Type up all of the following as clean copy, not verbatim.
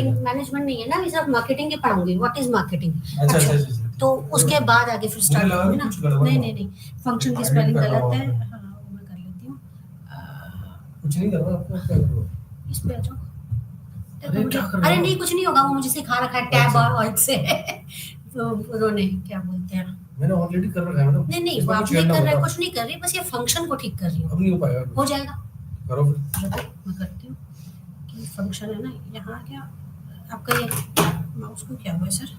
Management नहीं है ना, मैं सिर्फ मार्केटिंग ही पढ़ाऊंगी. What is marketing. अच्छा. तो उसके बाद आगे फिर स्टार्ट करूंगी ना. नहीं, फंक्शन की स्पेलिंग गलत है. हाँ, वो मैं कर लेती हूँ. कुछ नहीं कर रहा आपको. इस पे आ जाओ. अरे नहीं, कुछ नहीं होगा, वो मुझे सिखा रखा है टैब और से. तो उन्होंने क्या बोलते हैं, मैंने ऑलरेडी कर रखा है मैडम. नहीं वो आप नहीं कर रहे, कुछ नहीं कर रही, बस ये फंक्शन को ठीक कर रही हूँ. अब नहीं हो पाएगा. हो जाएगा. करो फिर. मैं करती हूँ कि फंक्शन है ना यहाँ. क्या आपका ये माउस को क्या हुआ है सर.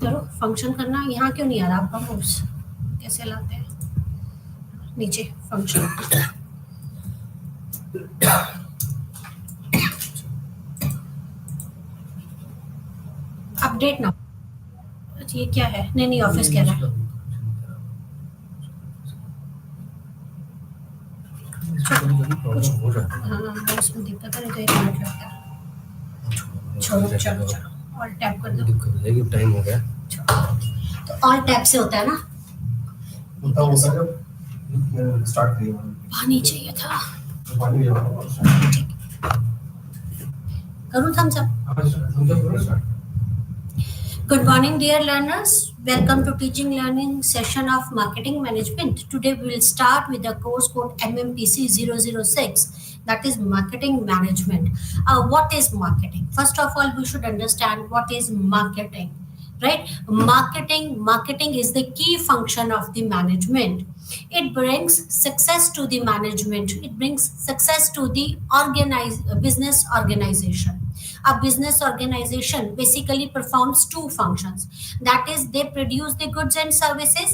चलो फंक्शन करना. यहाँ क्यों नहीं आ रहा आपका माउस, कैसे लाते हैं नीचे फंक्शन. अपडेट ना. ये क्या है. नहीं ऑफिस कह रहा है. हाँ उसमें दिक्कत है, नहीं तो 1 मिनट लगता है. छोड़ो चलो ऑल टैप कर दो. दिक्कत है कि टाइम हो गया. तो ऑल टैप से होता है ना. होता जब स्टार्ट करिए. पानी चाहिए था. पानी करूँ Thums Up. Good morning, dear learners. Welcome to teaching learning session of marketing management. Today we will start with the course code MMPC006, that is marketing management. What is marketing? First of all, we should understand what is marketing, right? Marketing is the key function of the management. It brings success to the management. It brings success to the business organization. A business organization basically performs 2 functions. That is, they produce the goods and services,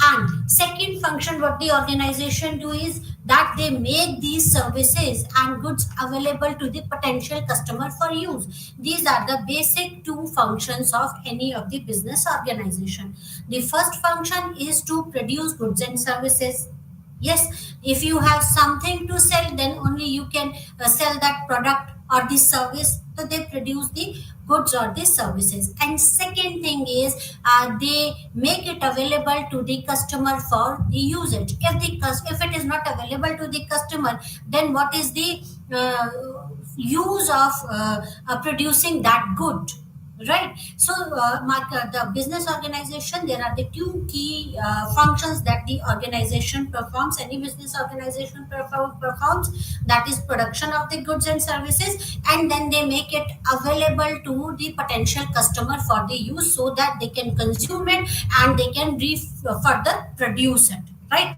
and second function what the organization do is that they make these services and goods available to the potential customer for use. These are the basic 2 functions of any of the business organization. The first function is to produce goods and services. Yes, if you have something to sell, then only you can sell that product or the service. So they produce the goods or the services. And second thing is they make it available to the customer for the usage. If it is not available to the customer, then what is the use of producing that good? Right. So the business organization, there are the 2 key functions that the organization performs. Any business organization performs, that is production of the goods and services, and then they make it available to the potential customer for the use, so that they can consume it and they can further produce it. Right.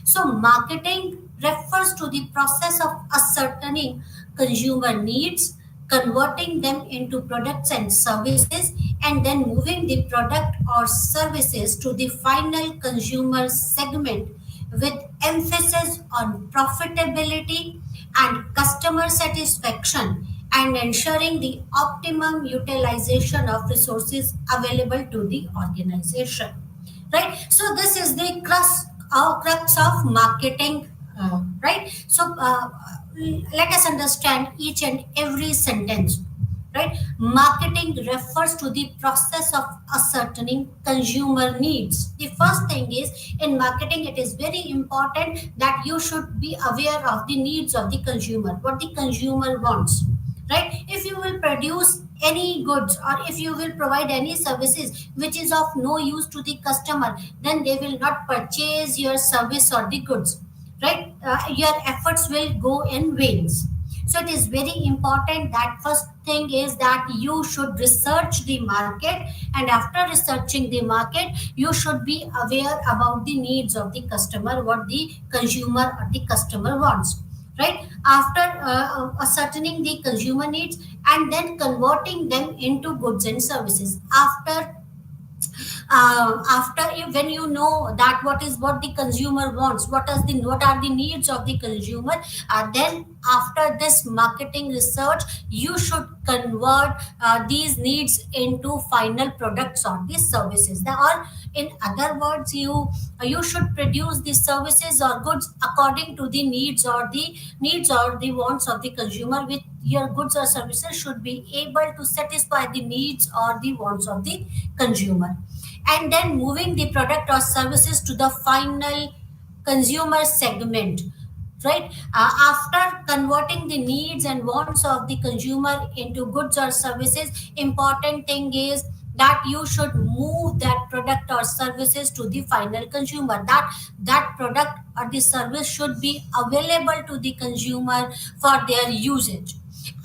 So marketing refers to the process of ascertaining consumer needs, converting them into products and services, and then moving the product or services to the final consumer segment, with emphasis on profitability and customer satisfaction, and ensuring the optimum utilization of resources available to the organization. Right. So this is the crux of marketing. Right. So let us understand each and every sentence. Right. Marketing refers to the process of ascertaining consumer needs. The first thing is, in marketing it is very important that you should be aware of the needs of the consumer, what the consumer wants. Right. If you will produce any goods or if you will provide any services which is of no use to the customer, then they will not purchase your service or the goods. Right. Your efforts will go in vains. So it is very important that first thing is that you should research the market, and after researching the market you should be aware about the needs of the customer, what the consumer or the customer wants. Right. After ascertaining the consumer needs and then converting them into goods and services, when you know that what the consumer wants, what are the needs of the consumer, then after this marketing research you should convert these needs into final products or the services. Or in other words, you should produce the services or goods according to the needs or the wants of the consumer, with your goods or services should be able to satisfy the needs or the wants of the consumer, and then moving the product or services to the final consumer segment. right? After converting the needs and wants of the consumer into goods or services, important thing is that you should move that product or services to the final consumer. That product or the service should be available to the consumer for their usage,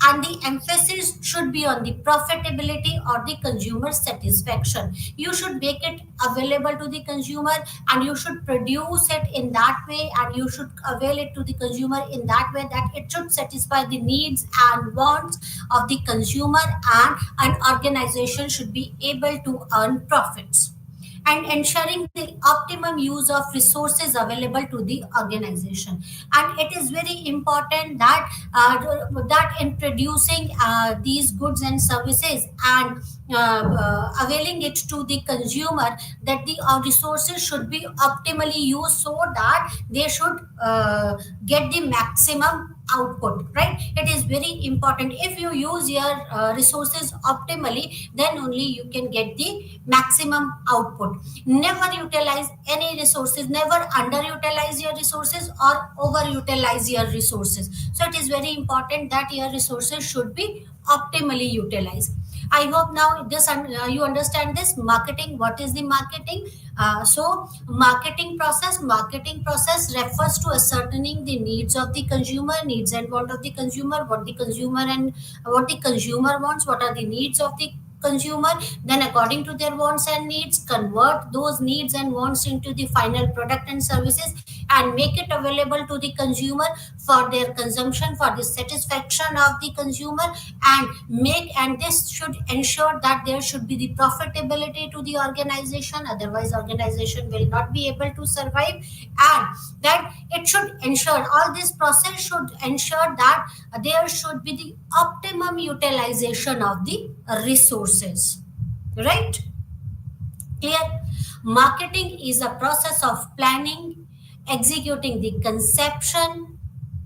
and the emphasis should be on the profitability or the consumer satisfaction. You should make it available to the consumer, and you should produce it in that way, and you should avail it to the consumer in that way that it should satisfy the needs and wants of the consumer, and an organization should be able to earn profits, and ensuring the optimum use of resources available to the organization. And it is very important that that in producing these goods and services, and availing it to the consumer, that the resources should be optimally used so that they should get the maximum output, right? It is very important. If you use your resources optimally, then only you can get the maximum output. Never utilize any resources, never underutilize your resources or overutilize your resources. So it is very important that your resources should be optimally utilized. I hope now you understand this marketing. What is the marketing? Marketing process refers to ascertaining the needs of the consumer, needs and want of the consumer, what the consumer wants, what are the needs of the consumer. Then according to their wants and needs, convert those needs and wants into the final product and services, and make it available to the consumer for their consumption, for the satisfaction of the consumer, and this should ensure that there should be the profitability to the organization, otherwise organization will not be able to survive. And that it should ensure, all this process should ensure that there should be the optimum utilization of the resources, right? Clear? Marketing is a process of planning, executing the conception,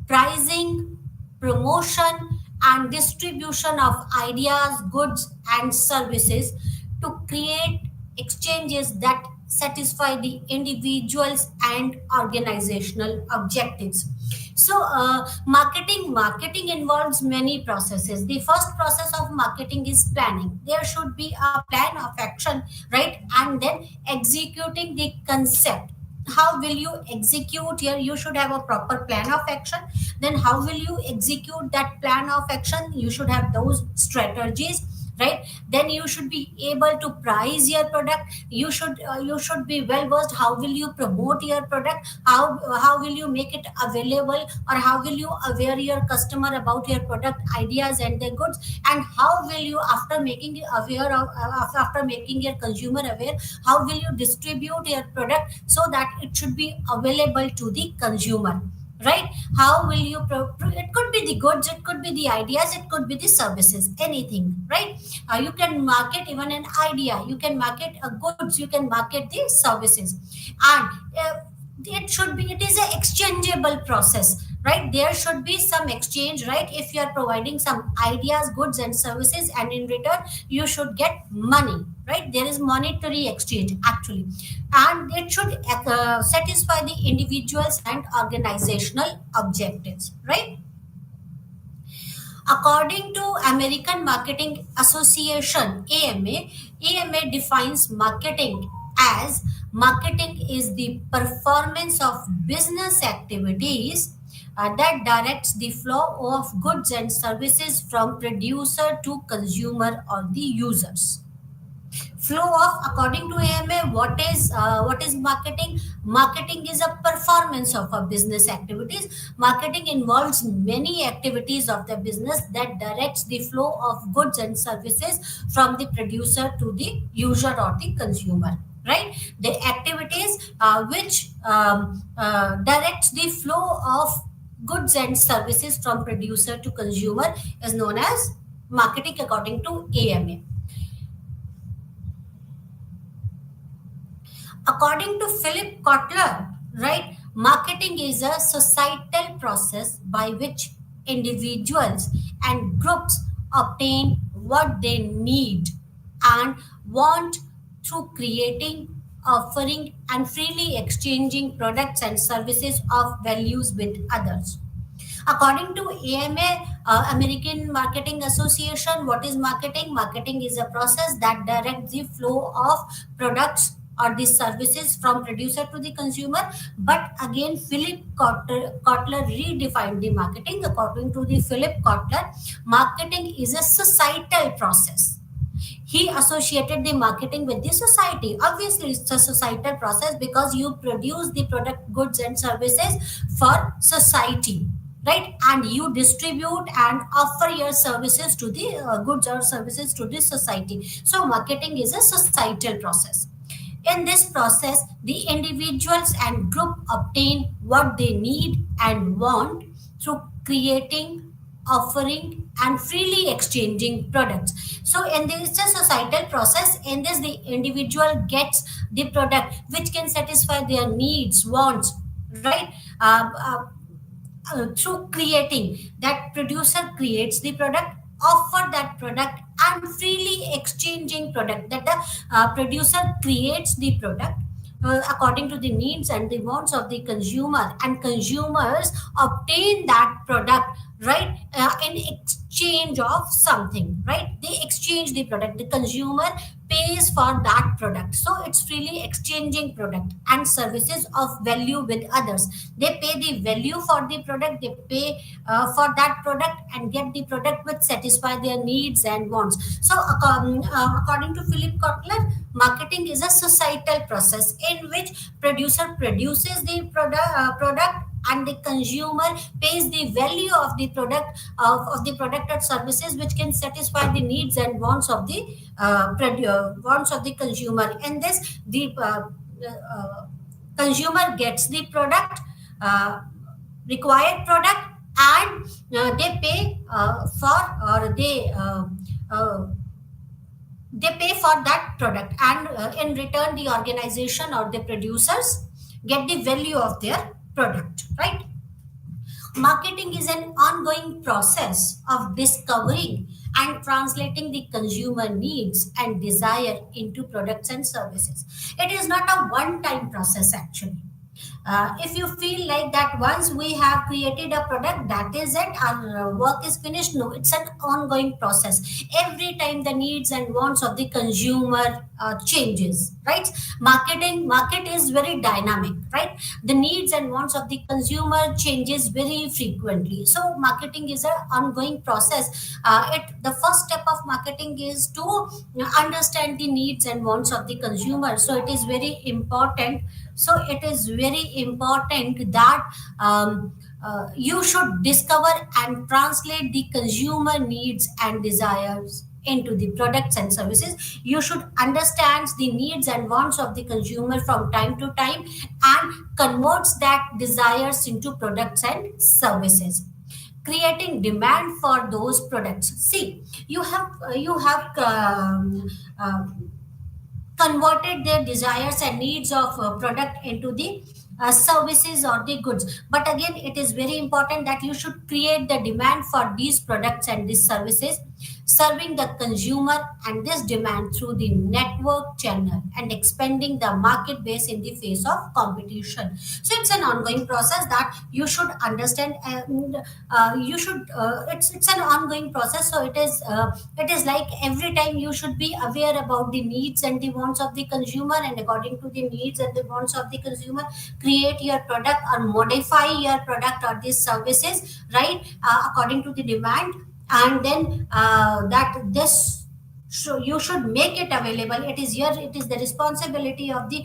pricing, promotion, and distribution of ideas, goods, and services to create exchanges that satisfy the individuals and organizational objectives. So marketing involves many processes. The first process of marketing is planning. There should be a plan of action, right? And then executing the concept. How will you execute? Here you should have a proper plan of action. Then how will you execute that plan of action? You should have those strategies, right? Then you should be able to price your product. You should be well versed. How will you promote your product? How will you make it available, or how will you aware your customer about your product ideas and their goods? And how will you, after making it aware of after making your consumer aware, how will you distribute your product so that it should be available to the consumer, right? How will you it could be the goods, it could be the ideas, it could be the services, anything, right? You can market even an idea, you can market goods, you can market the services. And it is an exchangeable process, right? There should be some exchange, right? If you are providing some ideas, goods and services, and in return you should get money, right? There is monetary exchange actually. And it should satisfy the individuals and organizational objectives, right? According to American Marketing Association, AMA defines marketing is the performance of business activities that directs the flow of goods and services from producer to consumer or the users. Flow of, according to AMA, what is marketing? Marketing is a performance of a business activities. Marketing involves many activities of the business that directs the flow of goods and services from the producer to the user or the consumer, right? The activities which directs the flow of goods and services from producer to consumer is known as marketing according to AMA. According to Philip Kotler, right, marketing is a societal process by which individuals and groups obtain what they need and want through creating, offering, and freely exchanging products and services of values with others. According to AMA, American Marketing Association, what is marketing? Marketing is a process that directs the flow of products or the services from producer to the consumer. But again, Philip Kotler redefined the marketing. According to the Philip Kotler, marketing is a societal process. He associated the marketing with the society. Obviously, it's a societal process because you produce the product, goods, and services for society, right? And you distribute and offer your services to the goods or services to the society. So, marketing is a societal process. In this process, the individuals and group obtain what they need and want through creating, offering, and freely exchanging products. So, in this a societal process, in this the individual gets the product which can satisfy their needs, wants, right? Through creating, that producer creates the product, offer that product, and freely exchanging product, that the producer creates the product according to the needs and the wants of the consumer, and consumers obtain that product, right, in exchange of something, right? They exchange the product, the consumer pays for that product. So it's freely exchanging product and services of value with others. They pay the value for the product, they pay for that product and get the product which satisfy their needs and wants. So according to Philip Kotler, marketing is a societal process in which producer produces the product and the consumer pays the value of the product of the product or services which can satisfy the needs and wants of the wants of the consumer. In this, the consumer gets the product, required product, and they pay for, or they pay for that product, and in return the organization or the producers get the value of their product, right? Marketing is an ongoing process of discovering and translating the consumer needs and desire into products and services. It is not a one time process actually. If you feel like that once we have created a product, that is it, our work is finished. No, it's an ongoing process. Every time the needs and wants of the consumer changes, right? Market is very dynamic, right? The needs and wants of the consumer changes very frequently. So marketing is an ongoing process. The first step of marketing is to understand the needs and wants of the consumer. So it is very important, that you should discover and translate the consumer needs and desires into the products and services. You should understand the needs and wants of the consumer from time to time and converts that desires into products and services, creating demand for those products. See, you have converted their desires and needs of product into the services or the goods. But again, it is very important that you should create the demand for these products and these services, serving the consumer and this demand through the network channel and expanding the market base in the face of competition. So it's an ongoing process that you should understand, and you should it's an ongoing process. So it is like every time you should be aware about the needs and the wants of the consumer, and according to the needs and the wants of the consumer, create your product or modify your product or these services, right, according to the demand. And then that this, so you should make it available. It is the responsibility of the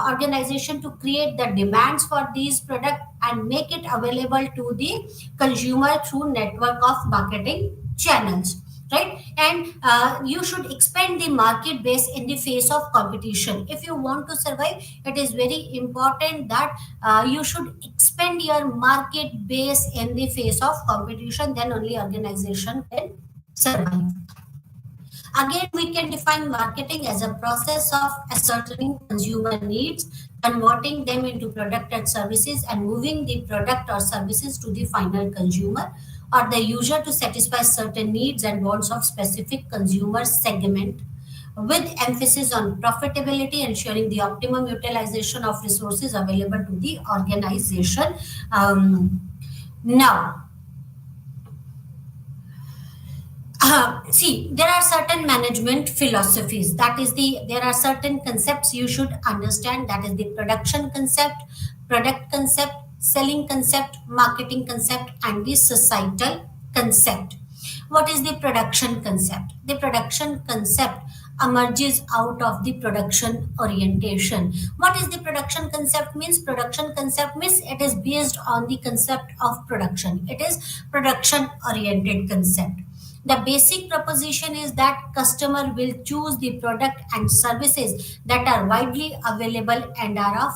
organization to create the demands for these product and make it available to the consumer through network of marketing channels, right? And you should expand the market base in the face of competition. If you want to survive, it is very important that you should expand your market base in the face of competition. Then only organization can survive. Again, we can define marketing as a process of ascertaining consumer needs, converting them into product and services, and moving the product or services to the final consumer or the user to satisfy certain needs and wants of specific consumer segment. with emphasis on profitability, ensuring the optimum utilization of resources available to the organization. Now, see, there are certain management philosophies. There are certain concepts you should understand. That is the production concept, product concept, selling concept, marketing concept, and the societal concept. What is the production concept? The production concept emerges out of the production orientation. What is the production concept means? Production concept means it is based on the concept of production. It is production oriented concept. The basic proposition is that customer will choose the product and services that are widely available and are of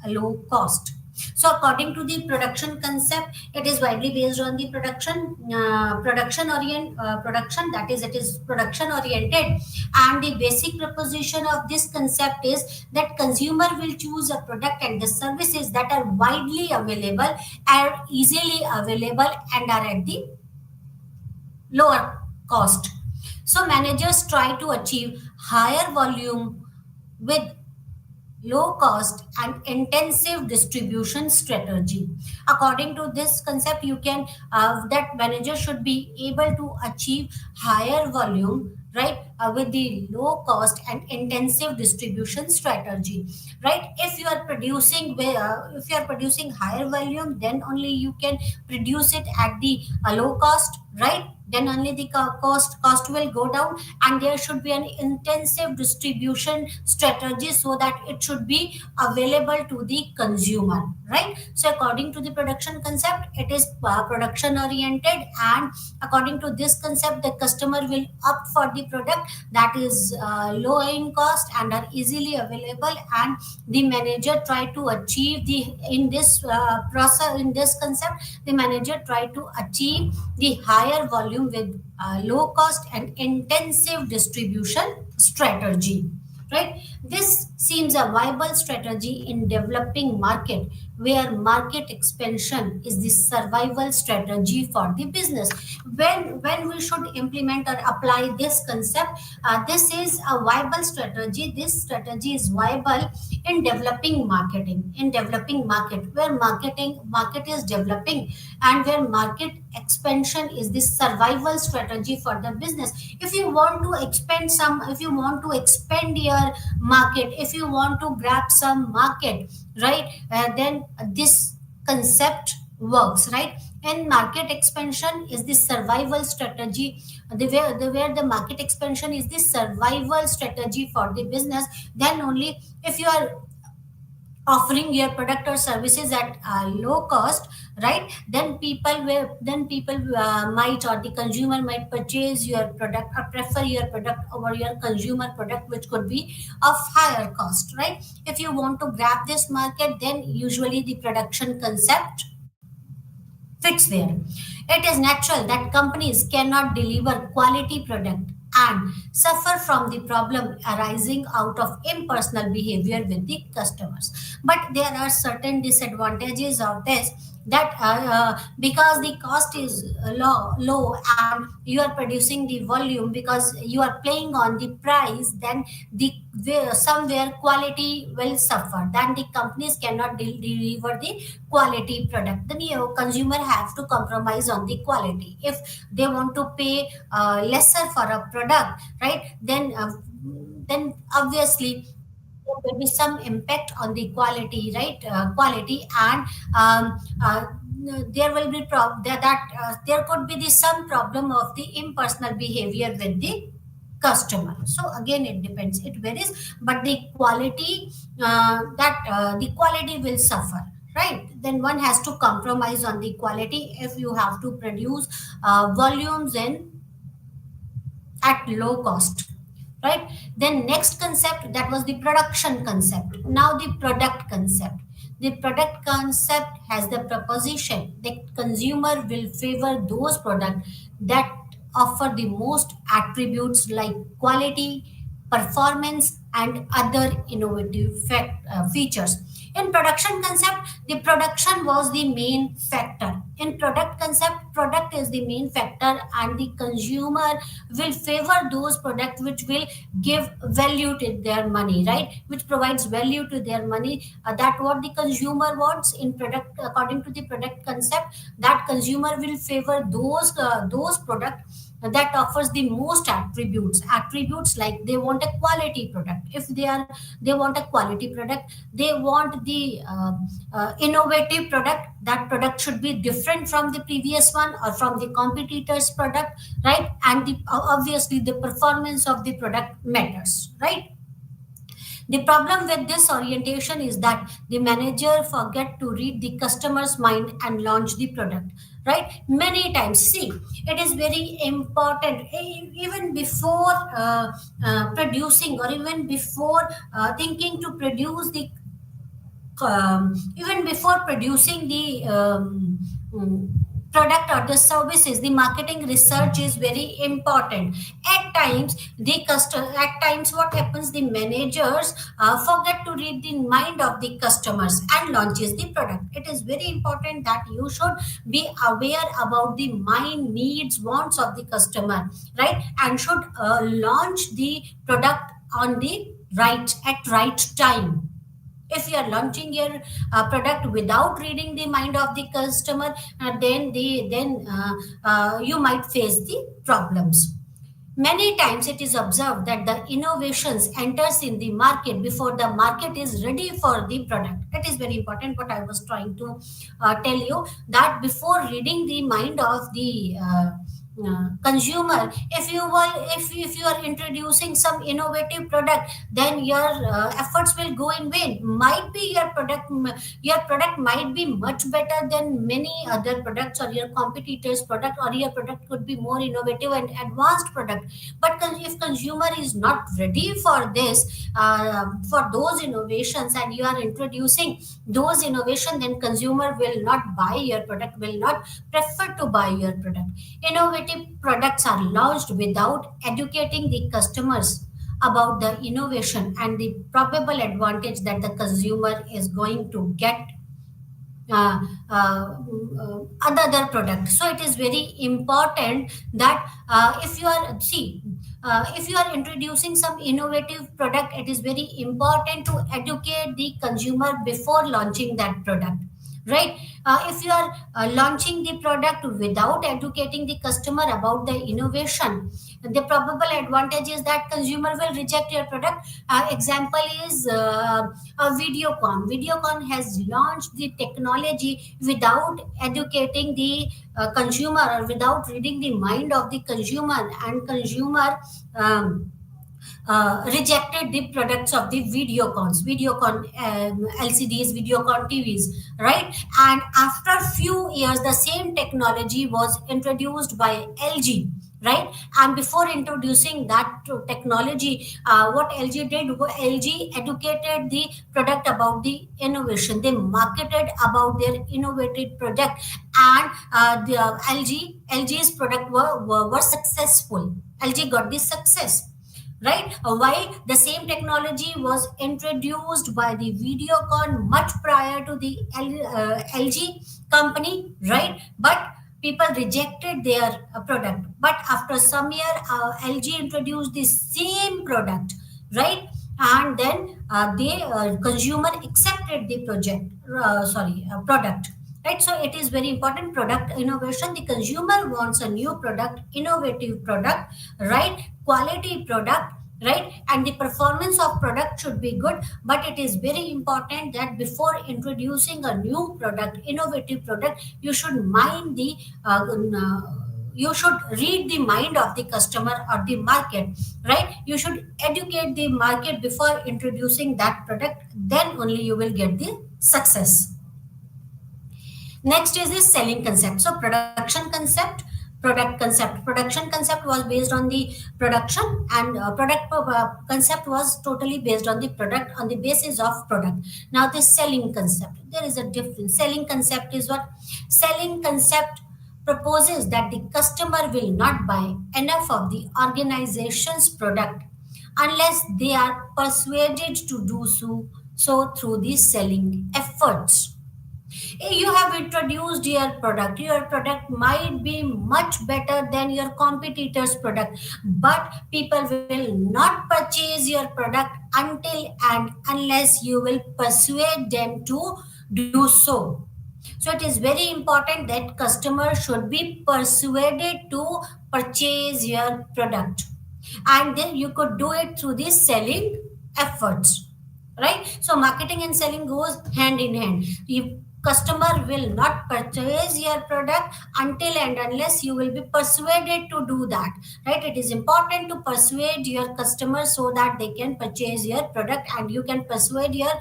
low cost. So according to the production concept, it is widely based on the production, that is, it is production oriented, and the basic proposition of this concept is that consumer will choose a product and the services that are widely available, are easily available, and are at the lower cost. So managers try to achieve higher volume with low cost and intensive distribution strategy. According to this concept, you can that manager should be able to achieve higher volume, right, with the low cost and intensive distribution strategy, right. If you are producing higher volume, then only you can produce it at the low cost, right. Then only the cost will go down, and there should be an intensive distribution strategy so that it should be available to the consumer, right. So according to the production concept, it is production oriented, and according to this concept, the customer will opt for the product that is low in cost and are easily available, and the manager try to achieve the in this process in this concept, the manager try to achieve the higher volume with low cost and intensive distribution strategy, right. This seems a viable strategy in developing market where market expansion is the survival strategy for the business. When we should implement or apply this concept, this is a viable strategy. This strategy is viable in developing market where market is developing, and where market expansion is the survival strategy for the business. If you want to expand your market, if you want to grab some market, right, then this concept works, right. And market expansion is the survival strategy. Where the market expansion is the survival strategy for the business, then only if you are offering your product or services at low cost, right, then people might, or the consumer might purchase your product or prefer your product over your consumer product, which could be of higher cost, right. If you want to grab this market, then usually the production concept fits there. It is natural that companies cannot deliver quality product and suffer from the problem arising out of impersonal behavior with the customers. But there are certain disadvantages of this, that because the cost is low and you are producing the volume, because you are playing on the price, then somewhere quality will suffer, then the companies cannot deliver the quality product, then consumer have to compromise on the quality. If they want to pay lesser for a product, right, then obviously there will be some impact on the quality, right, quality, and there will be there could be some problem of the impersonal behavior with the customer. So again, it depends, it varies, but the quality the quality will suffer, right. Then one has to compromise on the quality if you have to produce volumes in at low cost, right. Then next concept, that was the production concept. Now the product concept. The product concept has the proposition that consumer will favor those products that offer the most attributes like quality, performance, and other innovative features. In production concept, the production was the main factor. In product concept, product is the main factor, and the consumer will favor those products which will give value to their money, right? Which provides value to their money. That what the consumer wants in product, according to the product concept, that consumer will favor those products that offers the most attributes, like they want a quality product. If they want a quality product, they want the innovative product. That product should be different from the previous one or from the competitors product, right? And obviously the performance of the product matters, right? The problem with this orientation is that the manager forget to read the customer's mind and launch the product. Right? Many times, see, it is very important, even before producing, or even before thinking to produce the even before producing the product or the services, the marketing research is very important. At times what happens, the managers forget to read the mind of the customers and launches the product. It is very important that you should be aware about the mind, needs, wants of the customer, right? And should launch the product on the right time. If you are launching your product without reading the mind of the customer, then you might face the problems. Many times it is observed that the innovations enters in the market before the market is ready for the product. It is very important what I was trying to tell you, that before reading the mind of the consumer, if you are introducing some innovative product, then your efforts will go in vain. Might be your product might be much better than many other products or your competitors product, or your product could be more innovative and advanced product. But if consumer is not ready for this, for those innovations, and you are introducing those innovation, then consumer will not buy your product, will not prefer to buy your product. Innovative products are launched without educating the customers about the innovation and the probable advantage that the consumer is going to get uh, uh, other product. So it is very important that if you are introducing some innovative product, it is very important to educate the consumer before launching that product, right? If you are launching the product without educating the customer about the innovation, the probable advantage is that consumer will reject your product. Example is Videocon has launched the technology without educating the consumer, or without reading the mind of the consumer, and consumer rejected the products of the Videocon LCDs, Videocon TVs, right? And after few years, the same technology was introduced by LG, right? And before introducing that technology, what LG did, LG educated the product about the innovation. They marketed about their innovative product, and the LG's product were successful. LG got this success, right? Why? The same technology was introduced by the Videocon much prior to the LG company, right? But people rejected their product. But after some year, LG introduced the same product, right? And then they consumer accepted the product, right? So it is very important, product innovation. The consumer wants a new product, innovative product, right? Quality product, right? And the performance of product should be good. But it is very important that before introducing a new product, innovative product, you should mind the you should read the mind of the customer or the market, right? You should educate the market before introducing that product, then only you will get the success. Next is the selling concept. So production concept was based on the production, and product concept was totally based on the product, on the basis of product. Now the selling concept, there is a difference. Selling concept is what? Selling concept proposes that the customer will not buy enough of the organization's product unless they are persuaded to do so through the selling efforts. You have introduced your product might be much better than your competitor's product, but people will not purchase your product until and unless you will persuade them to do so. So it is very important that customers should be persuaded to purchase your product, and then you could do it through the selling efforts, right? So marketing and selling goes hand in hand. If customer will not purchase your product until and unless you will be persuaded to do that, right? It is important to persuade your customers so that they can purchase your product, and you can persuade your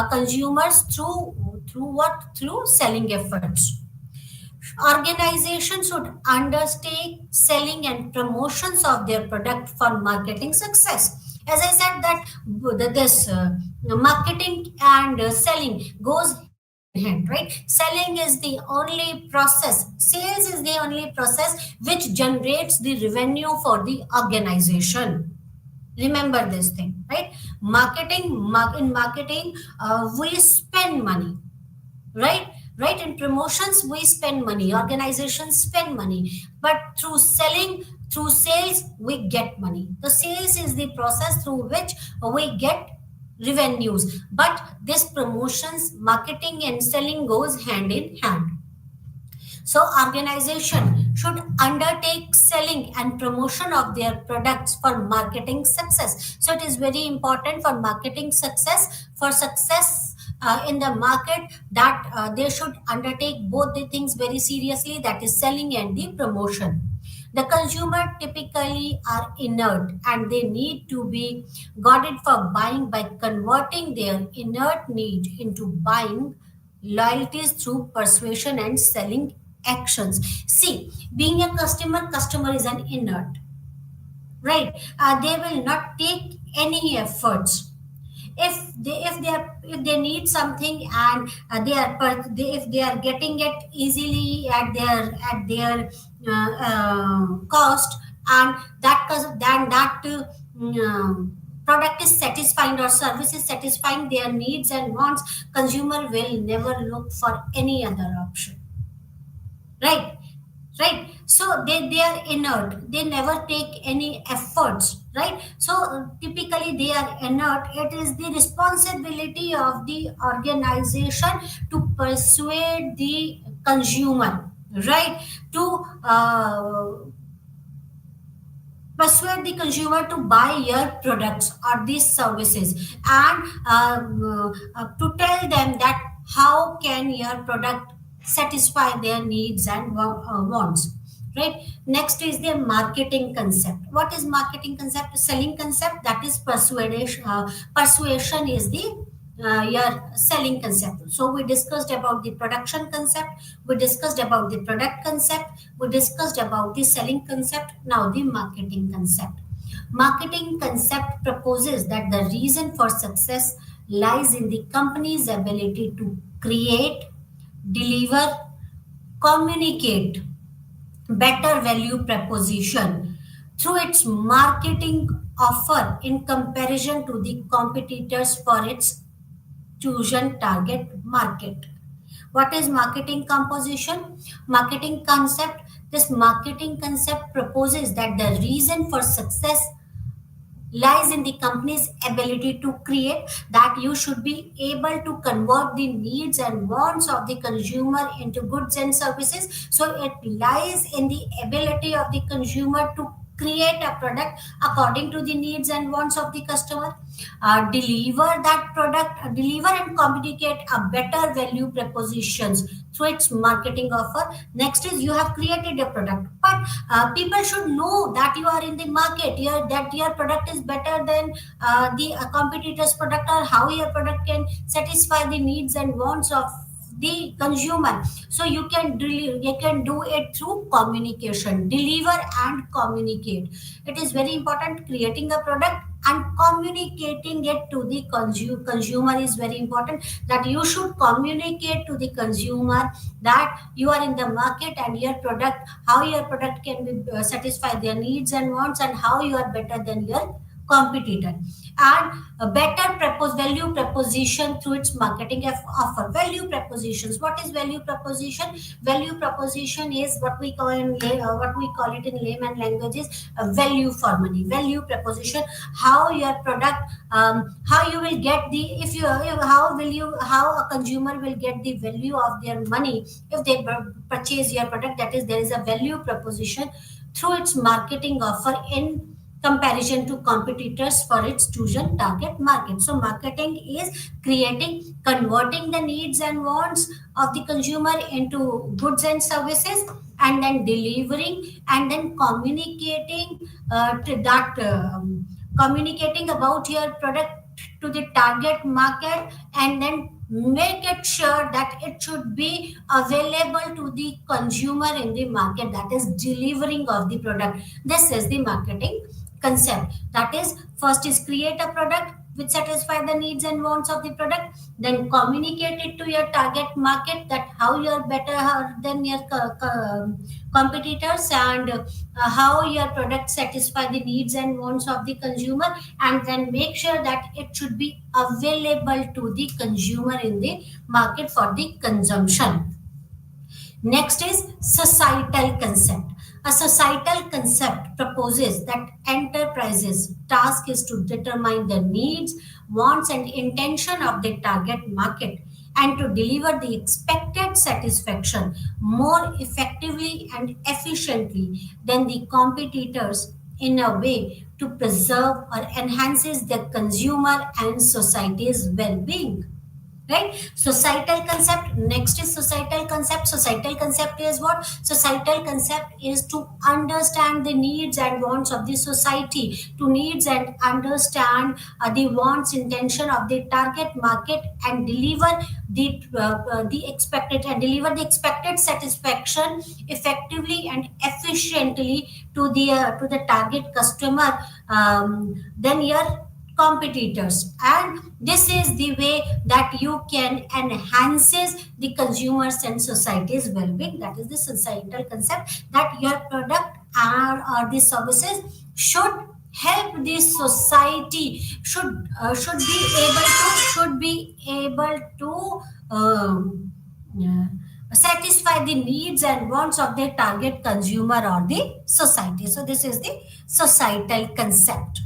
consumers through what? Through selling efforts. Organizations should undertake selling and promotions of their product for marketing success. As I said that this marketing and selling goes hand in hand, right? Selling is the only process, sales is the only process which generates the revenue for the organization. Remember this thing, right? In marketing, we spend money, right? Right, in promotions we spend money, organizations spend money, but through sales we get money. The sales is the process through which we get revenues, but this promotions, marketing and selling goes hand in hand. So organization should undertake selling and promotion of their products for marketing success. So it is very important for marketing success, for success in the market, that they should undertake both the things very seriously, that is selling and the promotion. The consumer typically are inert and they need to be guarded for buying by converting their inert need into buying loyalties through persuasion and selling actions. See, being a customer is an inert, right? They will not take any efforts. If they need something, and if they are getting it easily at their cost, and that product is satisfying or service is satisfying their needs and wants, consumer will never look for any other option, right? Right, so they are inert, they never take any efforts, right? So typically they are inert. It is the responsibility of the organization to persuade the consumer, right? To persuade the consumer to buy your products or these services, and to tell them that how can your product satisfy their needs and wants, right? Next is the marketing concept. What is marketing concept? Selling concept, that is persuasion. Persuasion is the your selling concept. So we discussed about the production concept, we discussed about the product concept, we discussed about the selling concept. Now the marketing concept. Marketing concept proposes that the reason for success lies in the company's ability to create, deliver, communicate better value proposition through its marketing offer in comparison to the competitors for its chosen target market. What is marketing composition? Marketing concept. This marketing concept proposes that the reason for success lies in the company's ability to create, that you should be able to convert the needs and wants of the consumer into goods and services. So it lies in the ability of the consumer to create a product according to the needs and wants of the customer, deliver that product, deliver and communicate a better value propositions through its marketing offer. Next is you have created a product, but people should know that you are in the market, that your product is better than the competitor's product, or how your product can satisfy the needs and wants of the consumer. So you can do it through communication, deliver and communicate. It is very important, creating a product and communicating it to the consumer is very important, that you should communicate to the consumer that you are in the market, and your product, how your product can be satisfy their needs and wants, and how you are better than your competitor, and a better value proposition through its marketing offer. Value propositions. What is value proposition? Value proposition is what we call what we call it in layman languages, value for money. Value proposition. How your product, how you will get the, if you, how will you, how a consumer will get the value of their money if they purchase your product. That is, there is a value proposition through its marketing offer in comparison to competitors for its chosen target market. So marketing is creating, converting the needs and wants of the consumer into goods and services, and then delivering and then communicating to that communicating about your product to the target market, and then make it sure that it should be available to the consumer in the market. That is delivering of the product. This is the marketing concept. That is, first is create a product which satisfy the needs and wants of the product, then communicate it to your target market, that how you're better than your competitors, and how your product satisfy the needs and wants of the consumer, and then make sure that it should be available to the consumer in the market for the consumption. Next is societal concept. A societal concept proposes that enterprises' task is to determine the needs, wants, and intention of the target market, and to deliver the expected satisfaction more effectively and efficiently than the competitors, in a way to preserve or enhances the consumer and society's well-being. Right? Societal concept. Next is societal concept. Societal concept is what? Societal concept is to understand the needs and wants of the society, to needs and understand the wants, intention of the target market, and deliver the expected, and deliver the expected satisfaction effectively and efficiently to the target customer, then your competitors. And this is the way that you can enhances the consumers and society's well-being. That is the societal concept, that your product or the services should help the society, should be able to satisfy the needs and wants of their target consumer or the society. So this is the societal concept.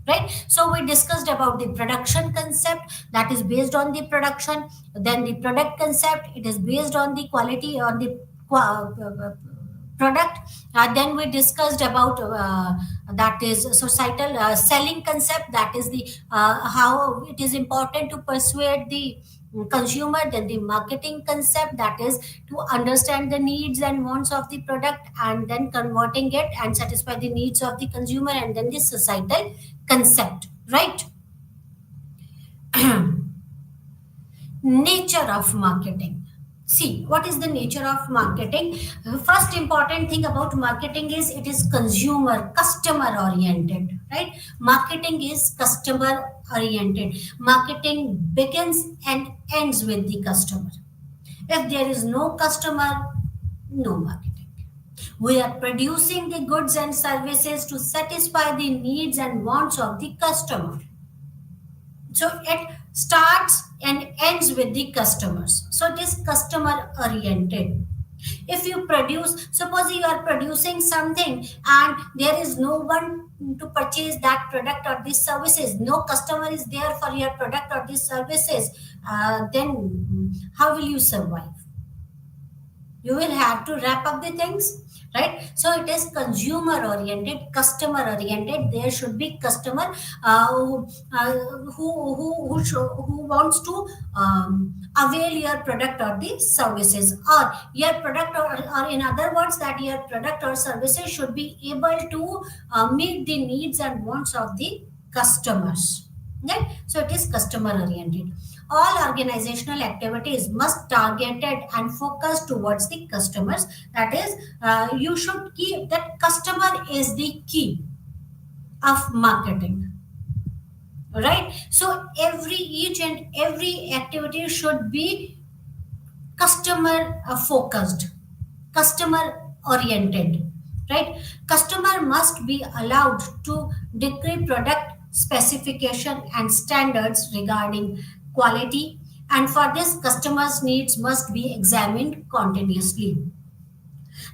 Right? So we discussed about the production concept, that is based on the production. Then the product concept, it is based on the quality, on the product. Then we discussed about that is societal selling concept, that is the how it is important to persuade the consumer. Then the marketing concept, that is to understand the needs and wants of the product, and then converting it and satisfy the needs of the consumer. And then the societal concept. Right? Nature of marketing. See, what is the nature of marketing? First important thing about marketing is it is customer oriented. Right? Marketing is customer oriented. Marketing begins and ends with the customer. If there is no customer, no marketing. We are producing the goods and services to satisfy the needs and wants of the customer. So it starts and ends with the customers. So it is customer oriented. If you produce, suppose you are producing something and there is no one to purchase that product or these services, no customer is there for your product or these services, then how will you survive? You will have to wrap up the things. Right? So it is consumer oriented, customer oriented. There should be customer who wants to avail your product or the services, or your product, or in other words, that your product or services should be able to meet the needs and wants of the customers. Right? So it is customer oriented. All organizational activities must targeted and focused towards the customers. That is, you should keep that customer is the key of marketing. Right? So each and every activity should be customer focused, customer oriented. Right? Customer must be allowed to decree product specification and standards regarding quality, and for this customers needs must be examined continuously.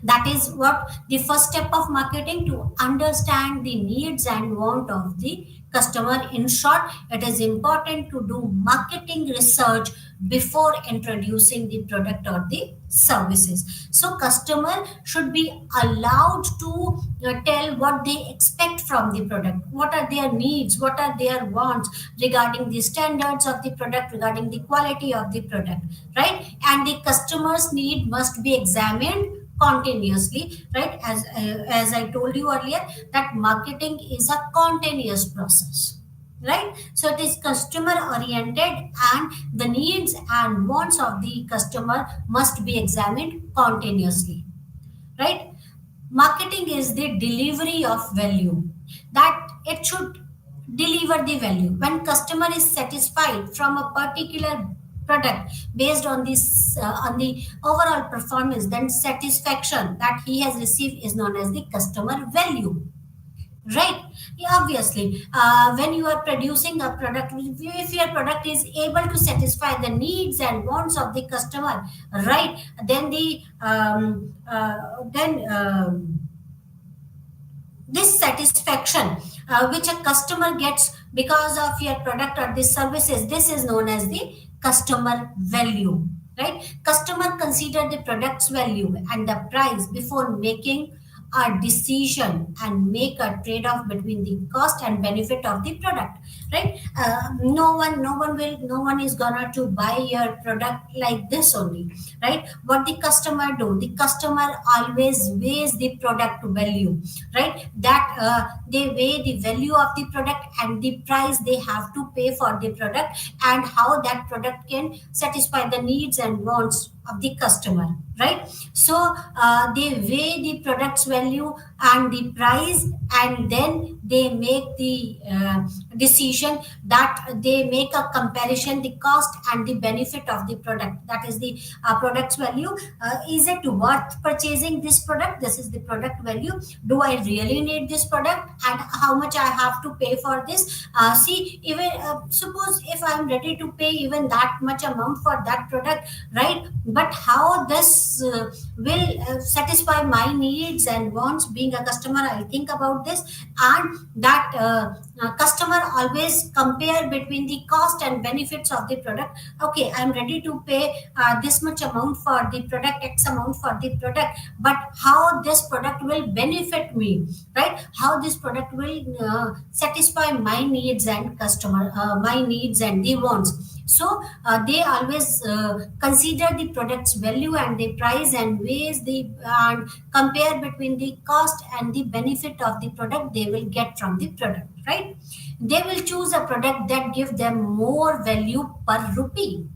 That is what the first step of marketing, to understand the needs and want of the customer. In short, it is important to do marketing research before introducing the product or the services. So customer should be allowed to tell what they expect from the product, what are their needs, what are their wants regarding the standards of the product, regarding the quality of the product, right? And the customer's need must be examined continuously, right? As I told you earlier, that marketing is a continuous process, right? So it is customer oriented, and the needs and wants of the customer must be examined continuously, right? Marketing is the delivery of value, that it should deliver the value. When customer is satisfied from a particular product based on this on the overall performance, then satisfaction that he has received is known as the customer value, right? Yeah, obviously, when you are producing a product, if your product is able to satisfy the needs and wants of the customer, right, then this satisfaction which a customer gets because of your product or the services, this is known as the customer value, right? Customer consider the product's value and the price before making a decision and make a trade-off between the cost and benefit of the product, right? No one is gonna to buy your product like this only, right? What the customer do, the customer always weighs the product value, right? That they weigh the value of the product and the price they have to pay for the product, and how that product can satisfy the needs and wants of the customer, right? So they weigh the product's value and the price, and then they make the decision, that they make a comparison, the cost and the benefit of the product, that is the product's value. Is it worth purchasing this product? This is the product value. Do I really need this product, and how much I have to pay for this? See, even suppose if I am ready to pay even that much amount for that product, right? But how this will satisfy my needs and wants? Being a customer, I'll think about this, and that customer always compare between the cost and benefits of the product. Okay, I'm ready to pay this much amount for the product, X amount for the product, but how this product will benefit me, right? How this product will satisfy my needs and my needs and the wants. So they always consider the product's value and the price, and weighs the and compare between the cost and the benefit of the product they will get from the product, right? They will choose a product that gives them more value per rupee.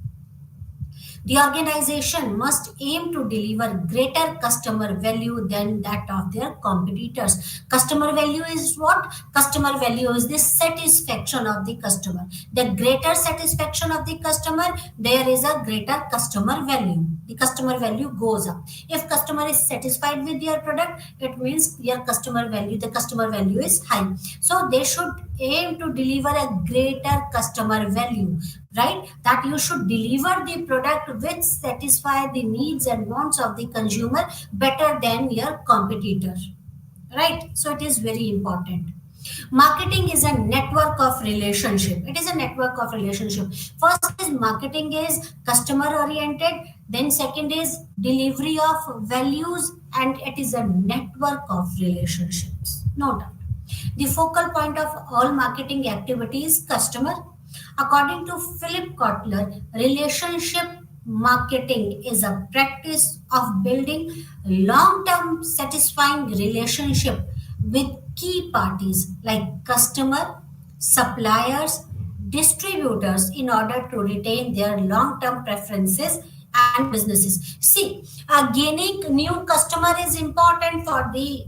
The organization must aim to deliver greater customer value than that of their competitors. Customer value is what? Customer value is the satisfaction of the customer. The greater satisfaction of the customer, there is a greater customer value. The customer value goes up. If customer is satisfied with your product, it means your customer value, the customer value is high. So they should aim to deliver a greater customer value, right? That you should deliver the product which satisfy the needs and wants of the consumer better than your competitor, right? So it is very important. Marketing is a network of relationship. It is a network of relationship. First is marketing is customer oriented, then second is delivery of values, and it is a network of relationships, no doubt. The focal point of all marketing activity is customer. According to Philip Kotler, relationship marketing is a practice of building long-term satisfying relationship with key parties like customer, suppliers, distributors in order to retain their long-term preferences and businesses. See, gaining new customer is important for the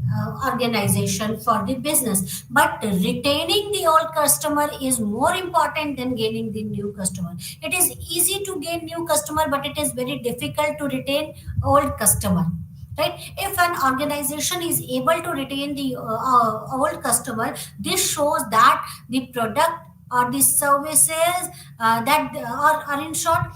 organization, for the business, but retaining the old customer is more important than gaining the new customer. It is easy to gain new customer, but it is very difficult to retain old customer, right? If an organization is able to retain the old customer, this shows that the product or the services that are in short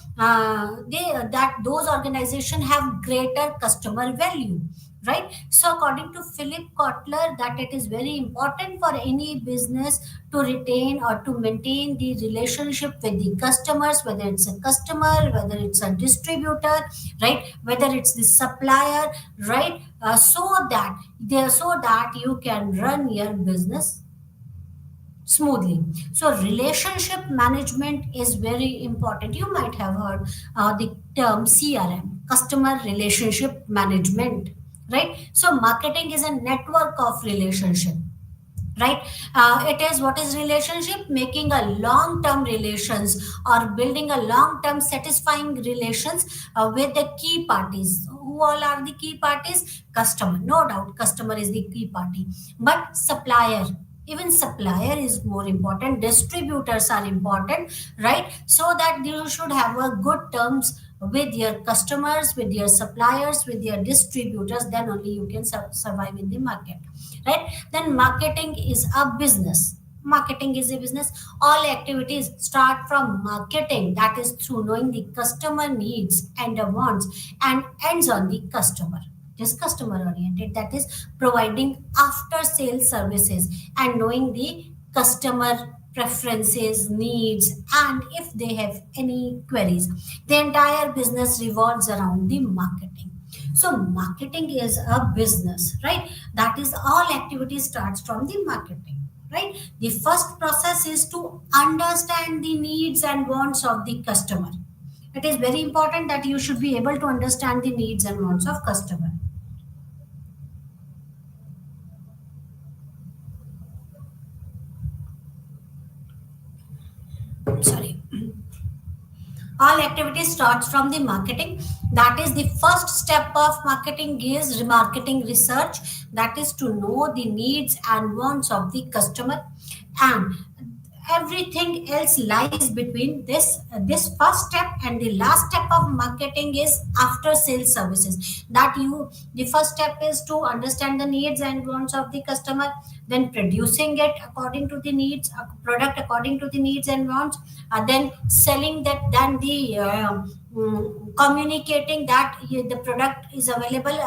they that those organizations have greater customer value, right? So according to Philip Kotler, that it is very important for any business to retain or to maintain the relationship with the customers, whether it's a customer, whether it's a distributor, right, whether it's the supplier, right, so that you can run your business smoothly. So relationship management is very important. You might have heard the term CRM, customer relationship management, right? So marketing is a network of relationship, right? It is what is relationship, making a long term relations or building a long term satisfying relations with the key parties. Who all are the key parties? Customer, no doubt customer is the key party, but supplier, even supplier is more important, distributors are important, right? So that you should have a good terms with your customers, with your suppliers, with your distributors, then only you can survive in the market, right? Then marketing is a business. Marketing is a business. All activities start from marketing, that is through knowing the customer needs and the wants, and ends on the customer. It is customer oriented, that is providing after sales services and knowing the customer preferences, needs, and if they have any queries. The entire business revolves around the marketing. So marketing is a business, right? That is all activity starts from the marketing, right? The first process is to understand the needs and wants of the customer. It is very important that you should be able to understand the needs and wants of customer. Sorry. All activity starts from the marketing. That is the first step of marketing is marketing research, that is to know the needs and wants of the customer, and everything else lies between this first step and the last step of marketing is after sales services. That you, the first step is to understand the needs and wants of the customer, then producing it according to the needs, a product according to the needs and wants, then selling that, then the communicating that the product is available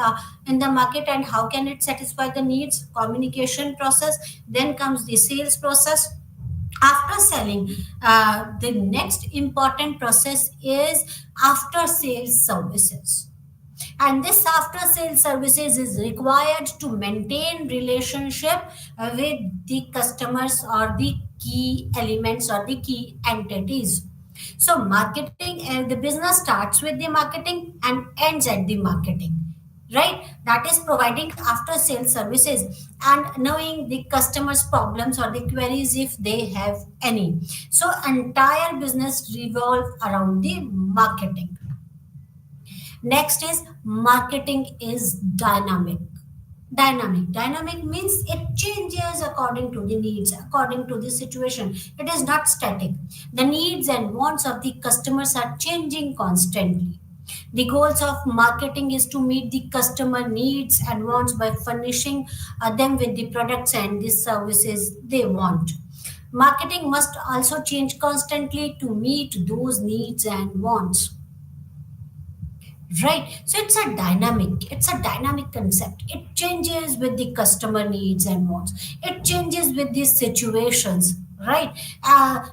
in the market and how can it satisfy the needs, communication process. Then comes the sales process. After selling, the next important process is after sales services, and this after sales services is required to maintain relationship with the customers or the key elements or the key entities. So marketing, the business starts with the marketing and ends at the marketing, right? That is providing after sales services and knowing the customers problems or the queries if they have any. So entire business revolve around the marketing. Next is marketing is dynamic. Dynamic means it changes according to the needs, according to the situation. It is not static. The needs and wants of the customers are changing constantly. The goals of marketing is to meet the customer needs and wants by furnishing them with the products and the services they want. Marketing must also change constantly to meet those needs and wants. Right. So it's a dynamic concept. It changes with the customer needs and wants. It changes with the situations, right?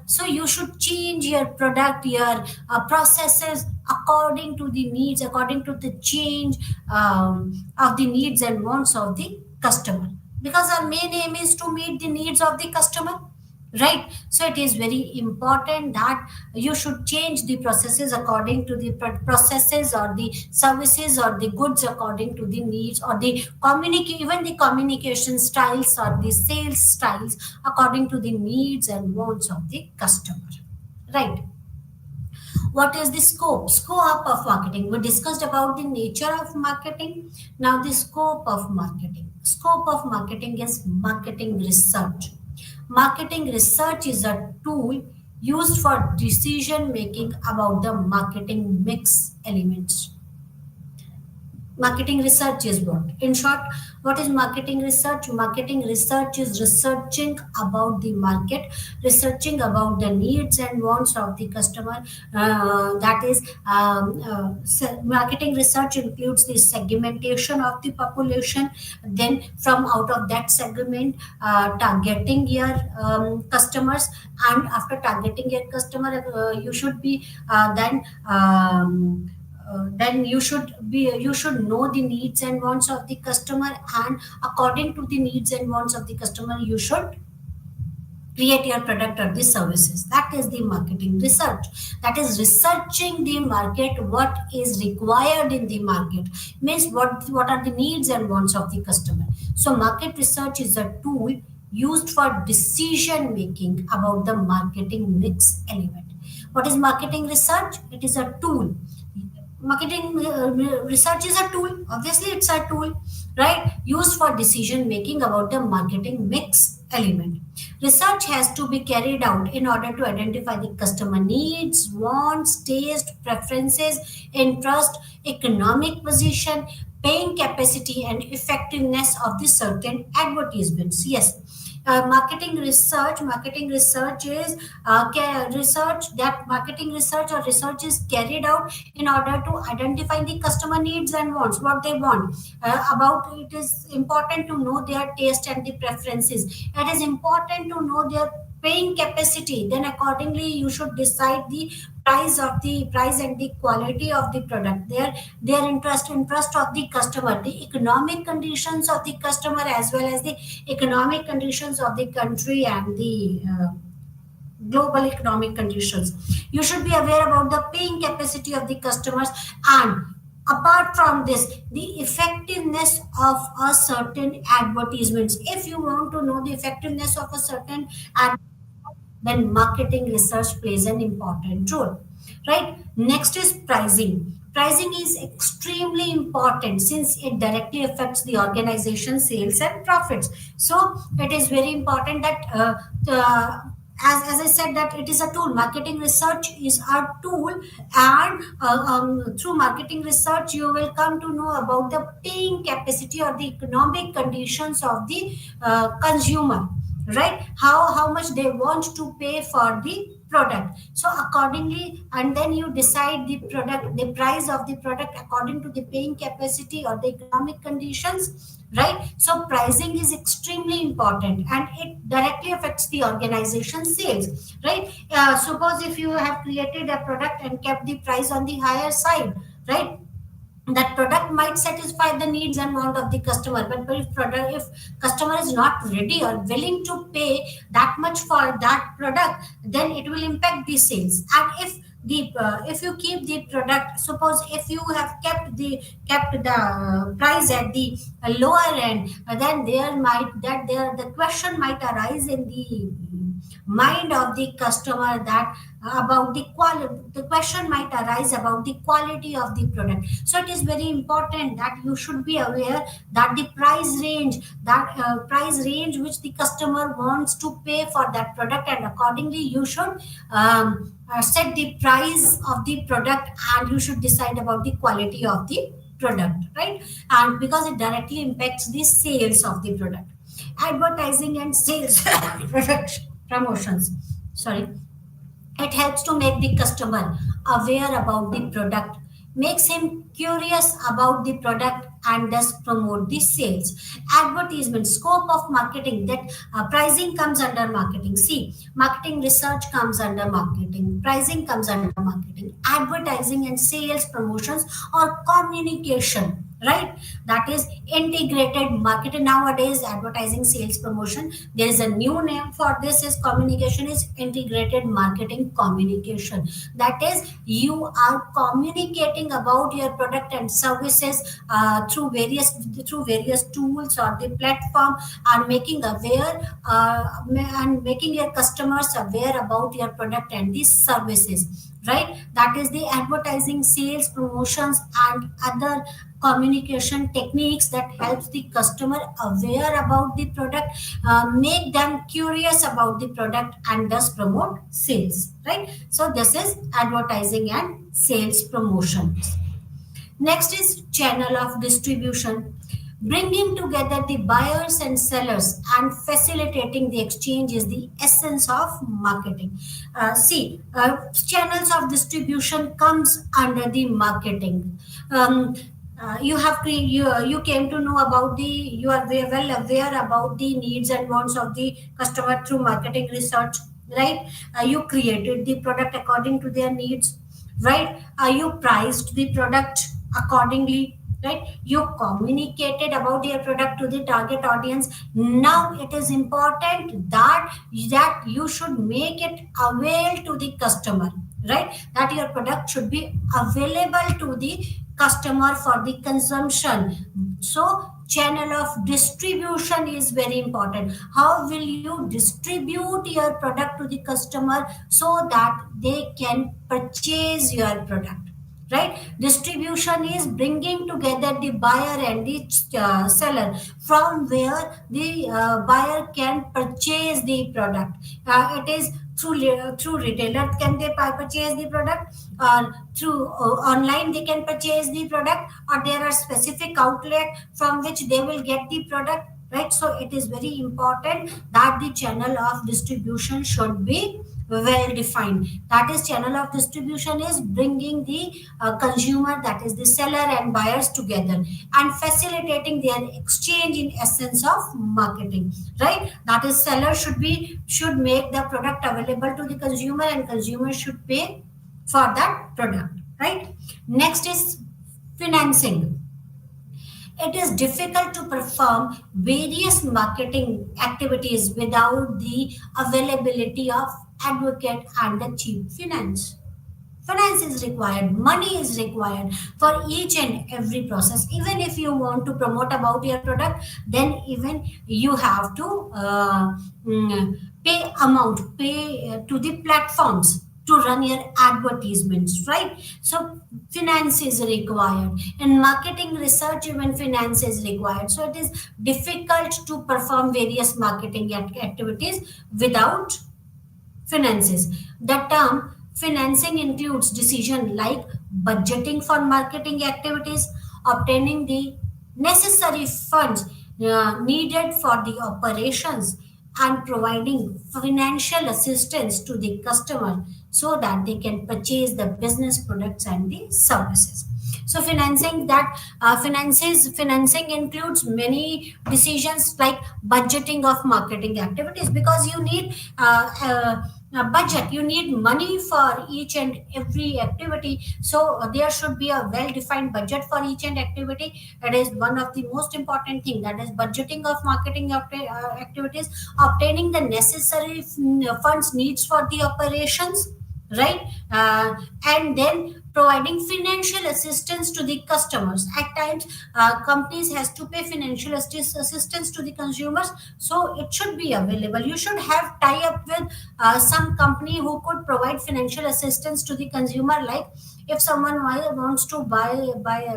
So you should change your product, your processes according to the needs, according to the change of the needs and wants of the customer. Because our main aim is to meet the needs of the customer, right? So it is very important that you should change the processes according to the processes or the services or the goods according to the needs or the communicate, even the communication styles or the sales styles according to the needs and wants of the customer, right? What is the scope of marketing? We discussed about the nature of marketing. Now the scope of marketing is marketing research. Marketing research is a tool used for decision making about the marketing mix elements. Marketing research is what? In short, what is marketing research? Marketing research is researching about the market, researching about the needs and wants of the customer. That is, marketing research includes the segmentation of the population. Then, from out of that segment, targeting your customers, and after targeting your customer, you should be then you should know the needs and wants of the customer, and according to the needs and wants of the customer you should create your product or the services. That is the marketing research. That is researching the market, what is required in the market, means what are the needs and wants of the customer. So market research is a tool used for decision making about the marketing mix element. What is marketing research? It is a tool. Marketing research is a tool. Obviously it's a tool, right, used for decision making about the marketing mix element. Research has to be carried out in order to identify the customer needs, wants, taste, preferences, interest, economic position, paying capacity, and effectiveness of the certain advertisements. Yes, marketing research is research that marketing research or research is carried out in order to identify the customer needs and wants, what they want. About it is important to know their taste and the preferences. It is important to know their paying capacity. Then accordingly you should decide the price and the quality of the product, their interest of the customer, the economic conditions of the customer, as well as the economic conditions of the country and the global economic conditions. You should be aware about the paying capacity of the customers, and apart from this, the effectiveness of a certain advertisements. If you want to know the effectiveness of a certain ad, then marketing research plays an important role, right? Next is pricing. Pricing is extremely important since it directly affects the organization sales and profits. So it is very important that as I said, that it is a tool. Marketing research is a tool, and through marketing research you will come to know about the paying capacity or the economic conditions of the consumer, right? How much they want to pay for the product. So accordingly, and then you decide the product, the price of the product according to the paying capacity or the economic conditions, right? So pricing is extremely important, and it directly affects the organization sales, right? Suppose if you have created a product and kept the price on the higher side, right, that product might satisfy the needs and want of the customer, but if customer is not ready or willing to pay that much for that product, then it will impact the sales. And if you keep the product, suppose if you have kept the price at the lower end, then the question might arise in the mind of the customer, that about the quality, the question might arise about the quality of the product. So it is very important that you should be aware that the price range which the customer wants to pay for that product, and accordingly you should set the price of the product, and you should decide about the quality of the product, right? And because it directly impacts the sales of the product. Advertising and sales product promotions, sorry, it helps to make the customer aware about the product, makes him curious about the product, and thus promote the sales. Advertisement, scope of marketing, that pricing comes under marketing. See, marketing research comes under marketing, pricing comes under marketing, advertising and sales promotions or communication, right? That is integrated marketing. Nowadays advertising, sales, promotion, there is a new name for this, is communication, is integrated marketing communication. That is, you are communicating about your product and services through various tools or the platform, and making aware and making your customers aware about your product and these services, right? That is the advertising, sales, promotions, and other communication techniques that helps the customer aware about the product, make them curious about the product, and thus promote sales, right? So this is advertising and sales promotions. Next is channel of distribution. Bringing together the buyers and sellers and facilitating the exchange is the essence of marketing. Channels of distribution comes under the marketing. You came to know about the you are very well aware about the needs and wants of the customer through marketing research, right? You created the product according to their needs, right? You priced the product accordingly, right? You communicated about your product to the target audience. Now it is important that you should make it avail to the customer, right? That your product should be available to the customer for the consumption. So channel of distribution is very important. How will you distribute your product to the customer so that they can purchase your product, right? Distribution is bringing together the buyer and the seller, from where the buyer can purchase the product. It is through retailer can they purchase the product, or through online they can purchase the product, or there are specific outlet from which they will get the product, right? So it is very important that the channel of distribution should be well defined. That is, channel of distribution is bringing the consumer, that is the seller and buyers together, and facilitating their exchange in essence of marketing, right? That is, seller should make the product available to the consumer, and consumer should pay for that product, right? Next is financing. It is difficult to perform various marketing activities without the availability of advocate and the cheap finance. Finance is required, money is required for each and every process. Even if you want to promote about your product, then even you have to pay to the platforms to run your advertisements, right? So finance is required. In marketing research, even finance is required. So it is difficult to perform various marketing activities without finances. The term financing includes decision like budgeting for marketing activities, obtaining the necessary funds needed for the operations, and providing financial assistance to the customer so that they can purchase the business products and the services. So financing includes many decisions like budgeting of marketing activities, because you need a budget, you need money for each and every activity. So there should be a well defined budget for each and activity. It is one of the most important thing, that is budgeting of marketing activities, obtaining the necessary funds needs for the operations, right? And then providing financial assistance to the customers. At times companies has to pay financial assistance to the consumers, so it should be available. You should have tie up with some company who could provide financial assistance to the consumer. Like if someone wants to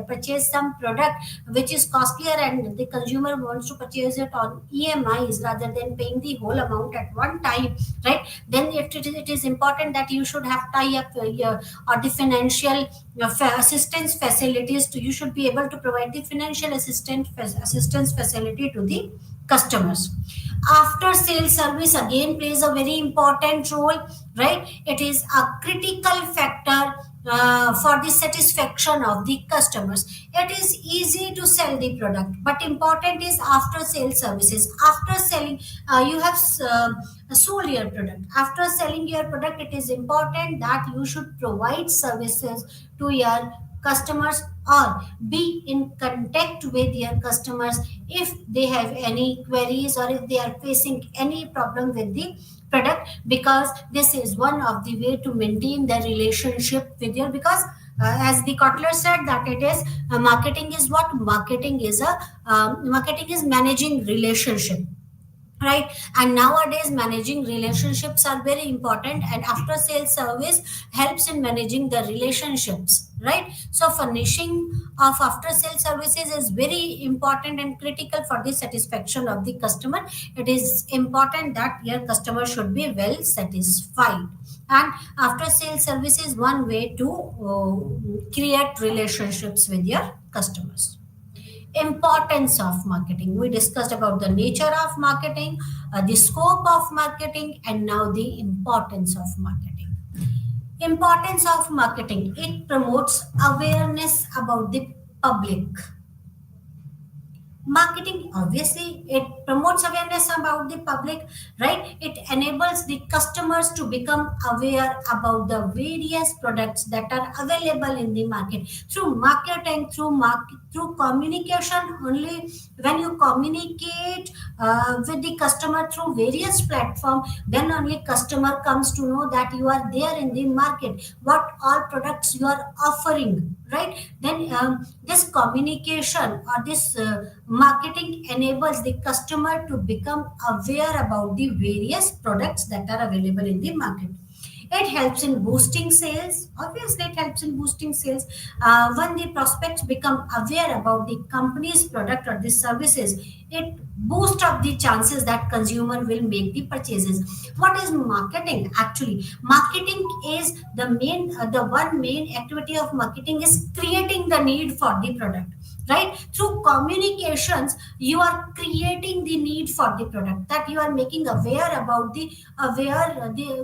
purchase some product which is costlier, and the consumer wants to purchase it on EMIs rather than paying the whole amount at one time, right? Then it is important that you should have tie up or the financial assistance facilities to, you should be able to provide the financial assistance facility to the customers. After sales service again plays a very important role, right? It is a critical factor for the satisfaction of the customers. It is easy to sell the product, but important is after sales services. After selling, you have sold your product. After selling your product, it is important that you should provide services to your customers, or be in contact with your customers if they have any queries, or if they are facing any problem with the product, because this is one of the way to maintain the relationship with your, because as the Kotler said, that it is marketing is what marketing is a marketing is managing relationship. right? And nowadays managing relationships are very important, and after sales service helps in managing the relationships, right? So furnishing of after sales services is very important and critical for the satisfaction of the customer. It is important that your customer should be well satisfied, and after sales service is one way to create relationships with your customers. Importance of marketing, we discussed about the nature of marketing, the scope of marketing, and now the importance of marketing. Importance of marketing, it promotes awareness about the public. Marketing, obviously it promotes awareness about the public, right? It enables the customers to become aware about the various products that are available in the market. Through marketing, through communication, only when you communicate with the customer through various platform, then only customer comes to know that you are there in the market, what all products you are offering, right? Then this communication or this marketing enables the customer to become aware about the various products that are available in the market. It helps in boosting sales. Obviously, it helps in boosting sales. When the prospects become aware about the company's product or the services, it boosts up the chances that consumer will make the purchases. What is marketing actually? Marketing is the one main activity of marketing is creating the need for the product, right? Through communications you are creating the need for the product, that you are making aware about the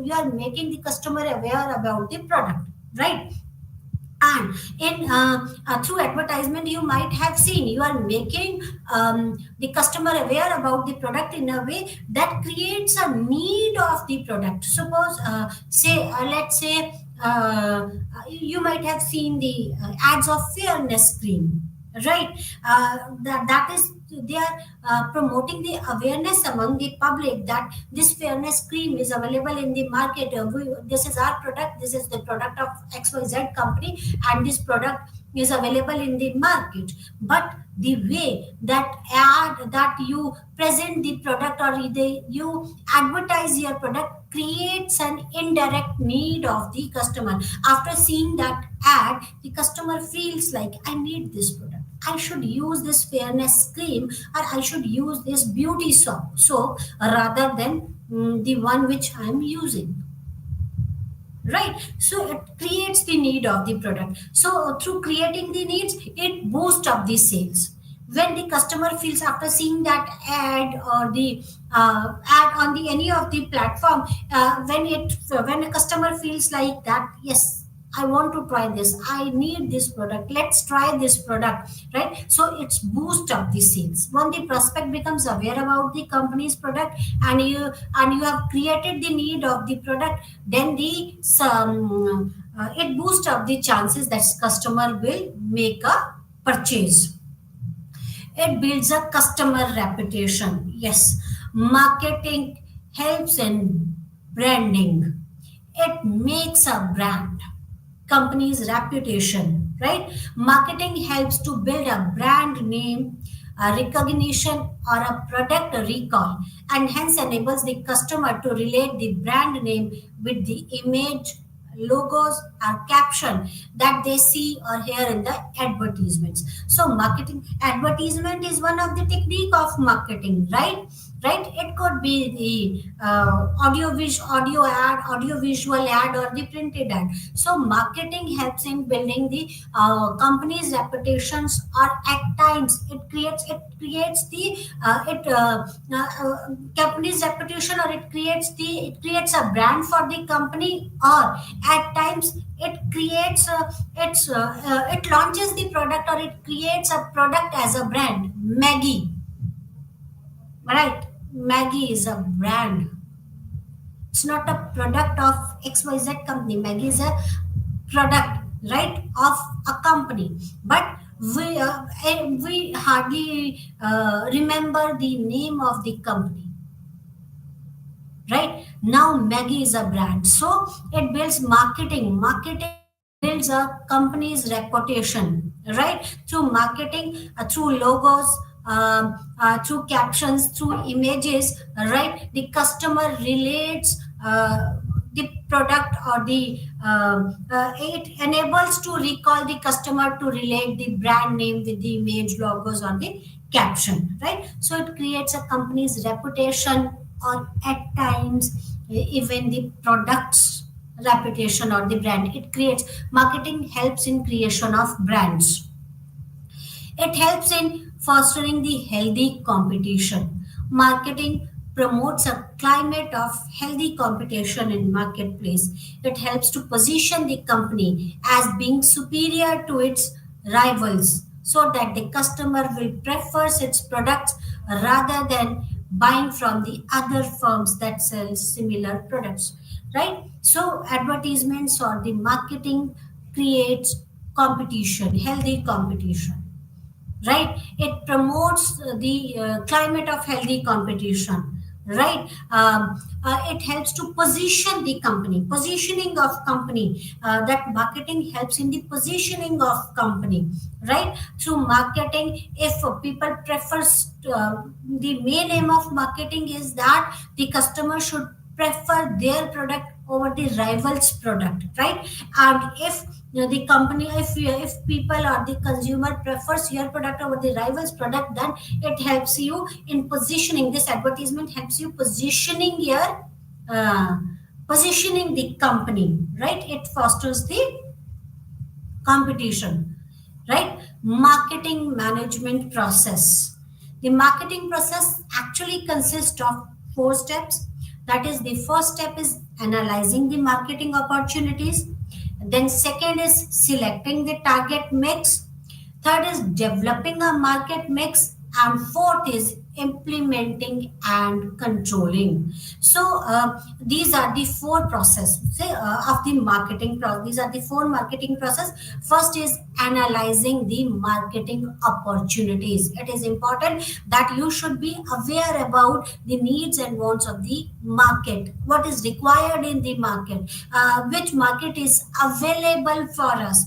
you are making the customer aware about the product, right? And in through advertisement you might have seen you are making the customer aware about the product in a way that creates a need of the product. Suppose say let's say you might have seen the ads of fairness cream, right? That is, they are promoting the awareness among the public that this fairness cream is available in the market. This is our product, this is the product of XYZ company, and this product is available in the market. But the way that you present the product or you advertise your product creates an indirect need of the customer. After seeing that ad, the customer feels like, I need this product, I should use this fairness cream, or I should use this beauty soap rather than the one which I am using, right? So it creates the need of the product. So through creating the needs, it boosts up the sales. When the customer feels after seeing that ad or the ad on the any of the platform, when a customer feels like that, yes, I want to try this, I need this product, let's try this product, right? So it's boost up the sales. When the prospect becomes aware about the company's product, and you have created the need of the product, then it boosts up the chances that customer will make a purchase. It builds a customer reputation. Yes, marketing helps in branding. It makes a brand, company's reputation, right? Marketing helps to build a brand name, a recognition, or a product recall, and hence enables the customer to relate the brand name with the image, logos, or caption that they see or hear in the advertisements. So marketing advertisement is one of the technique of marketing, right? Right, it could be the audio ad, audio visual ad, or the printed ad. So marketing helps in building the company's reputations, or at times it creates the it company's reputation, or it creates a brand for the company, or at times it launches the product, or it creates a product as a brand. Right, Maggie is a brand. It's not a product of XYZ company. Maggie is a product, right, of a company. But we hardly remember the name of the company, right? Now Maggie is a brand. So it builds marketing builds a company's reputation, right? Through marketing, through logos, through captions, through images, right? The customer relates the product or it enables to recall the customer to relate the brand name with the image, logos, or the caption, right? So it creates a company's reputation, or at times even the product's reputation or the brand. It creates marketing, helps in creation of brands. It helps in fostering the healthy competition. Marketing promotes a climate of healthy competition in marketplace. It helps to position the company as being superior to its rivals so that the customer will prefer its products rather than buying from the other firms that sell similar products, right? So advertisements or the marketing creates competition, healthy competition, right? It promotes the climate of healthy competition, right? It helps to position the company, positioning of company. That marketing helps in the positioning of company, right? Through marketing, if people prefers the main aim of marketing is that the customer should prefer their product over the rival's product, right? And if the company, if people or the consumer prefers your product over the rival's product, then it helps you in positioning. This advertisement helps you positioning your uh, positioning the company, right? It fosters the competition, right? Marketing management process. The marketing process actually consists of four steps. That is, the first step is analyzing the marketing opportunities. Then second is selecting the target mix. Third is developing a market mix. And fourth is implementing and controlling. So these are the four processes of the marketing process. These are the four marketing process. First is analyzing the marketing opportunities. It is important that you should be aware about the needs and wants of the market, what is required in the market, which market is available for us,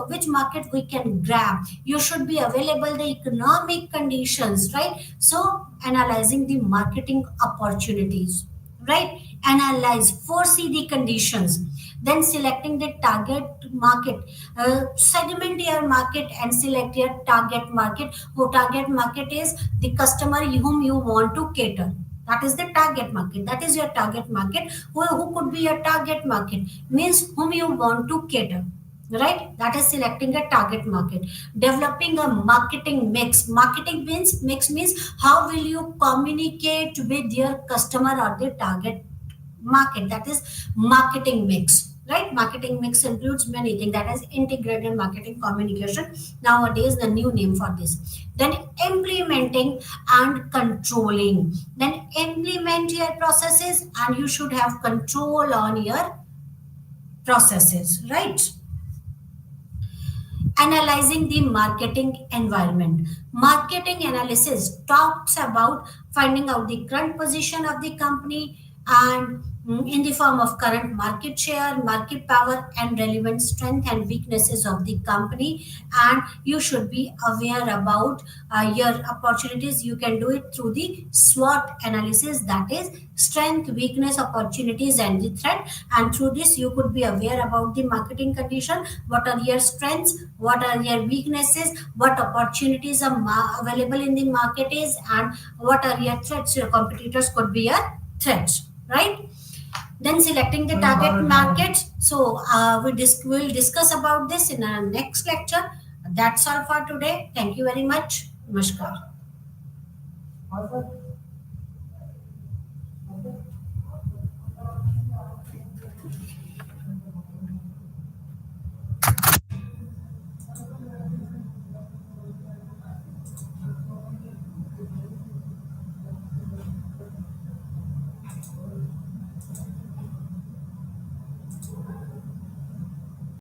which market we can grab. You should be available the economic conditions, right? So analyzing the marketing opportunities, right? Analyze, foresee the conditions. Then selecting the target market. Segment your market and select your target market. Who target market is the customer whom you want to cater. That is the target market. That is your target market. Who could be your target market? Means whom you want to cater, right? That is selecting a target market. Developing a marketing mix. Marketing means mix means how will you communicate with your customer or the target market. That is marketing mix, right? Marketing mix includes many things. That is integrated marketing communication, nowadays the new name for this. Then implementing and controlling. Then implement your processes and you should have control on your processes, right? Analyzing the marketing environment. Marketing analysis talks about finding out the current position of the company and in the form of current market share, market power, and relevant strength and weaknesses of the company. And you should be aware about your opportunities. You can do it through the SWOT analysis, that is strength, weakness, opportunities, and the threat. And through this, you could be aware about the marketing condition. What are your strengths? What are your weaknesses? What opportunities are available in the market is, and what are your threats? Your competitors could be your threats, right? Then selecting the target market. So we'll discuss about this in our next lecture. That's all for today. Thank you very much. Namaskar.